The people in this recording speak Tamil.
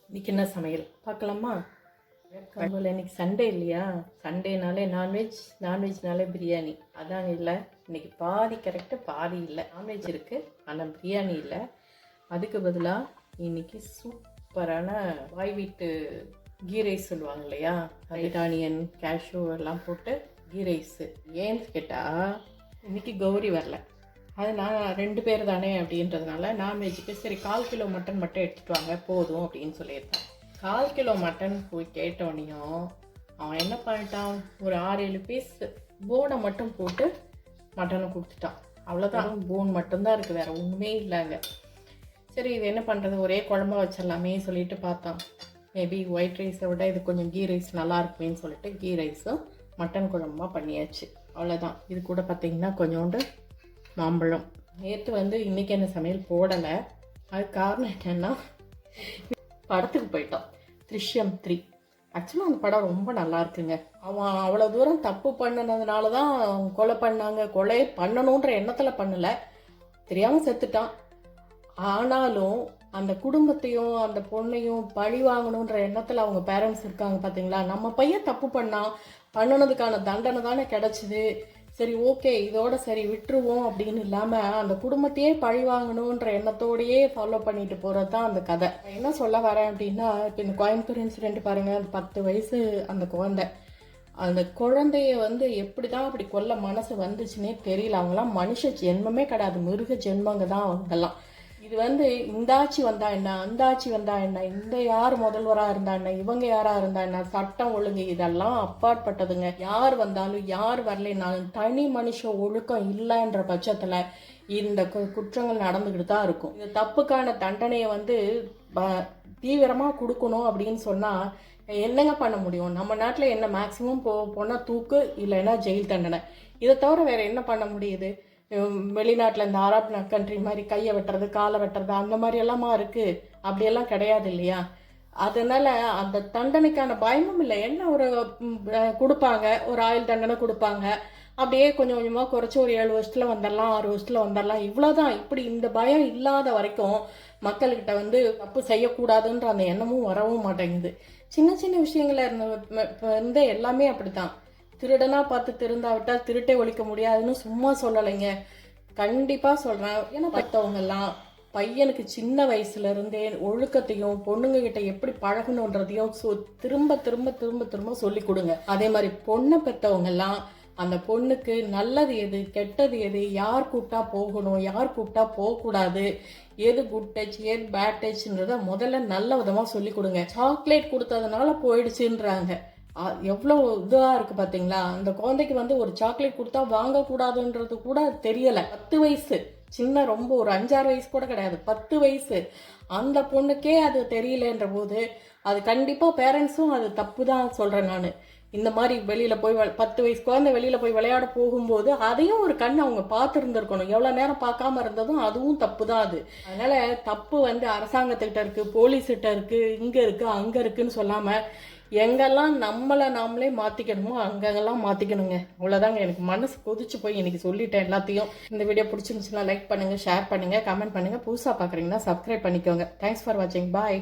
இன்னைக்கு என்ன சமையல் பார்க்கலாமா? கம்பல் இன்னைக்கு சண்டே இல்லையா? சண்டேனாலே நான்வெஜ்னாலே பிரியாணி. அதான் இல்லை, இன்னைக்கு பாதி கரெக்டாக பாதி இல்லை. நான்வெஜ் இருக்குது ஆனால் பிரியாணி இல்லை. அதுக்கு பதிலாக இன்னைக்கு சூப்பரான வாய் வீட்டு கீ ரைஸ் சொல்லுவாங்க இல்லையா, ரைட் ஆனியன் கேஷ்யூ எல்லாம் போட்டு கீ ரைஸு. ஏன்னு கேட்டால் இன்னைக்கு கௌரி வரல, அது நான் 2 பேர் தானே அப்படின்றதுனால நான்வெஜ்ஜுக்கு சரி 1/4 கிலோ மட்டன் மட்டும் எடுத்துகிட்டு வாங்க போதும் அப்படின்னு சொல்லியிருந்தேன். 1/4 கிலோ மட்டன் போய் கேட்டோடனையும் அவன் என்ன பண்ணிட்டான், ஒரு 6-7 பீஸ் போனை மட்டும் போட்டு மட்டனை கொடுத்துட்டான். அவ்வளோதான், போன் மட்டும்தான் இருக்குது, வேறு ஒன்றுமே இல்லைங்க. சரி இது என்ன பண்ணுறது, ஒரே குழம்பா வச்சிடலாமே சொல்லிட்டு பார்த்தான். மேபி ஒயிட் ரைஸை விட இது கொஞ்சம் கீ ரைஸ் நல்லா இருக்குமேன்னு சொல்லிட்டு கீ ரைஸும் மட்டன் குழம்பா பண்ணியாச்சு. அவ்வளோதான். இது கூட பார்த்திங்கன்னா கொஞ்சோண்டு மாம்பழம். நேற்று இன்றைக்கி என்ன சமையல் போடலை. அது காரணம் என்னென்னா, படத்துக்கு போயிட்டோம், திருஷ்யம் 3. ஆக்சுவலாக அந்த படம் ரொம்ப நல்லா இருக்குங்க. அவன் அவ்வளோ தூரம் தப்பு பண்ணினதுனால தான் கொலை பண்ணாங்க. கொலை பண்ணணுன்ற எண்ணத்தில் பண்ணலை, தெரியாமல் செத்துட்டான். ஆனாலும் அந்த குடும்பத்தையும் அந்த பொண்ணையும் பழி வாங்கணுன்ற எண்ணத்தில் அவங்க பேரண்ட்ஸ் இருக்காங்க பார்த்தீங்களா. நம்ம பையன் தப்பு பண்ணினதுக்கான தண்டனை தானே கிடச்சிது, சரி ஓகே இதோட சரி விட்டுருவோம் அப்படின்னு இல்லாமல் அந்த குடும்பத்தையே பழி வாங்கணுன்ற எண்ணத்தோடையே ஃபாலோ பண்ணிட்டு போகிறது தான் அந்த கதை. என்ன சொல்ல வரேன் அப்படின்னா, இப்போ இந்த கோயம்புத்தூர் இன்சிடென்ட் பாருங்கள், 10 வயசு அந்த குழந்தைய எப்படி தான் அப்படி கொல்ல மனசு வந்துச்சுன்னே தெரியல. அவங்களாம் மனுஷ ஜென்மமே கிடையாது, மிருக ஜென்மங்க தான் அவங்கெல்லாம். இது இந்த ஆட்சி வந்தா என்ன, அந்த ஆட்சி வந்தா என்ன, இந்த யார் முதல்வராக இருந்தா என்ன, இவங்க யாராக இருந்தா என்ன, சட்டம் ஒழுங்கு இதெல்லாம் அப்பாற்பட்டதுங்க. யார் வந்தாலும் யார் வரலைனாலும் தனி மனுஷ ஒழுக்கம் இல்லைன்ற பட்சத்தில் இந்த குற்றங்கள் நடந்துக்கிட்டு தான் இருக்கும். இந்த தப்புக்கான தண்டனையை தீவிரமாக கொடுக்கணும் அப்படின்னு சொன்னால் என்னங்க பண்ண முடியும்? நம்ம நாட்டில் என்ன மேக்சிமம் போனால் தூக்கு இல்லைன்னா ஜெயில் தண்டனை. இதை தவிர வேறு என்ன பண்ண முடியுது? வெளிநாட்டில் இந்த அரப் கண்ட்ரி மாதிரி கையை வெட்டுறது காலை வெட்டுறது அந்த மாதிரி எல்லாமா இருக்குது, அப்படியெல்லாம் கிடையாது இல்லையா. அதனால் அந்த தண்டனைக்கான பயமும் இல்லை. என்ன ஒரு கொடுப்பாங்க, ஒரு ஆயுள் தண்டனை கொடுப்பாங்க, அப்படியே கொஞ்சம் கொஞ்சமாக குறைச்சி ஒரு 7 வருஷத்தில் வந்துடலாம், 6 வருஷத்தில் வந்துடலாம், இவ்வளோதான். இப்படி இந்த பயம் இல்லாத வரைக்கும் மக்கள்கிட்ட தப்பு செய்யக்கூடாதுன்ற அந்த எண்ணமும் வரவும் மாட்டேங்குது. சின்ன சின்ன விஷயங்கள்ல எல்லாமே அப்படித்தான். திருடனா பார்த்து திருந்தாவிட்டால் திருட்டை ஒழிக்க முடியாதுன்னு சும்மா சொல்லலைங்க, கண்டிப்பாக சொல்கிறேன். ஏன்னா பார்த்தவங்கெல்லாம் பையனுக்கு சின்ன வயசுலேருந்தே ஒழுக்கத்தையும் பொண்ணுங்க கிட்ட எப்படி பழகணுன்றதையும் திரும்ப திரும்ப திரும்ப திரும்ப சொல்லி கொடுங்க. அதே மாதிரி பொண்ணை பெற்றவங்கெல்லாம் அந்த பொண்ணுக்கு நல்லது எது கெட்டது எது, யார் கூப்பிட்டா போகணும் யார் கூப்பிட்டா போகக்கூடாது, எது குட் டச் எது பேட் டச்ன்றத முதல்ல நல்ல விதமாக சொல்லி கொடுங்க. சாக்லேட் கொடுத்ததுனால போயிடுச்சுன்றாங்க, எவ்வளோ இதுவாக இருக்குது பார்த்தீங்களா. அந்த குழந்தைக்கு ஒரு சாக்லேட் கொடுத்தா வாங்கக்கூடாதுன்றது கூட தெரியலை. 10 வயசு சின்ன, ரொம்ப ஒரு 5-6 வயசு கூட கிடையாது, 10 வயசு. அந்த பொண்ணுக்கே அது தெரியலன்ற போது அது கண்டிப்பாக பேரண்ட்ஸும் அது தப்பு தான் சொல்கிறேன் நான். இந்த மாதிரி வெளியில் போய் 10 வயசு குழந்தை வெளியில் போய் விளையாட போகும்போது அதையும் ஒரு கண் அவங்க பார்த்துருந்துருக்கணும். எவ்வளோ நேரம் பார்க்காம இருந்ததும் அதுவும் தப்பு தான் அது. அதனால் தப்பு அரசாங்கத்துக்கிட்ட இருக்குது, போலீஸ்கிட்ட இருக்குது, இங்கே இருக்குது அங்கே இருக்குதுன்னு சொல்லாமல் எங்கெல்லாம் நம்மளை நாமளே மாற்றிக்கணுமோ அங்கெல்லாம் மாற்றிக்கணுங்க. அவ்வளோதாங்க. எனக்கு மனசு கொதிச்சு போய் இன்னைக்கு சொல்லிட்டேன் எல்லாத்தையும். இந்த வீடியோ பிடிச்சிருந்துச்சுன்னா லைக் பண்ணுங்கள், ஷேர் பண்ணுங்கள், கமெண்ட் பண்ணுங்கள். புதுசாக பார்க்குறீங்கன்னா சப்ஸ்கிரைப் பண்ணிக்கோங்க. தேங்க்ஸ் ஃபார் வாட்சிங். பாய்.